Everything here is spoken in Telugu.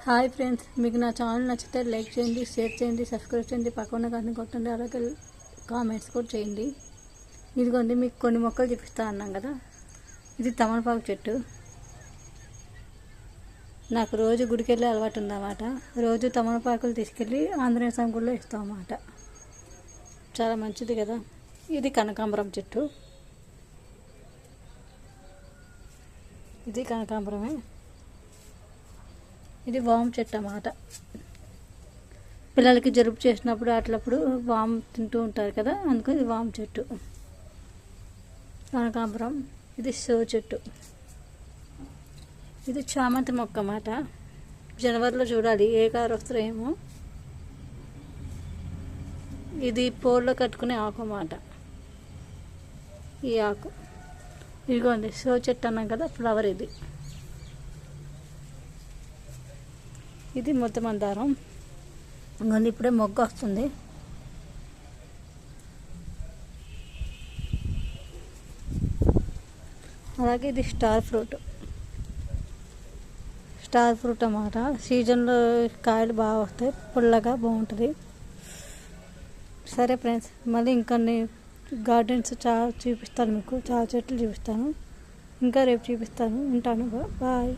హాయ్ ఫ్రెండ్స్, మీకు నా ఛానల్ నచ్చితే లైక్ చేయండి, షేర్ చేయండి, సబ్స్క్రైబ్ చేయండి, పక్కన గంటని కొట్టండి, అలాగే కామెంట్స్ కూడా చేయండి. ఇదిగోండి, మీకు కొన్ని మొక్కలు చూపిస్తా అన్నాం కదా. ఇది తమలపాకు చెట్టు. నాకు రోజు గుడికి వెళ్ళే అలవాటు ఉందన్నమాట. రోజు తమలపాకులు తీసుకెళ్ళి ఆంజనేయ స్వామి గుడిలో ఇస్తాం అన్నమాట. చాలా మంచిది కదా. ఇది కనకాంబరం చెట్టు. ఇది కనకాంబరమే. ఇది వాము చెట్టు అన్నమాట. పిల్లలకి జలుబు చేసినప్పుడు అట్లప్పుడు వాము తింటూ ఉంటారు కదా, అందుకు ఇది వాము చెట్టు. కనకాంబరం. ఇది షో చెట్టు. ఇది చామంతి మొక్క అన్నమాట. జనవరిలో చూడాలి ఏ కారు వస్తారో ఏమో. ఇది పోల్లో కట్టుకునే ఆకు అన్నమాట. ఈ ఆకు ఇదిగోండి, షో చెట్టు అన్నాం కదా, ఫ్లవర్ ఇది. ఇది ముద్ద మందారం. ఇంకొంది ఇప్పుడే మొగ్గ వస్తుంది. అలాగే ఇది స్టార్ ఫ్రూట్. స్టార్ ఫ్రూట్ అన్నమాట. సీజన్లో కాయలు బాగా వస్తాయి, పుల్లగా బాగుంటుంది. సరే ఫ్రెండ్స్, మళ్ళీ ఇంకొన్ని గార్డెన్స్ చాలా చూపిస్తాను, మీకు చాలా చెట్లు చూపిస్తాను. ఇంకా రేపు చూపిస్తాను. ఉంటాను. బాయ్.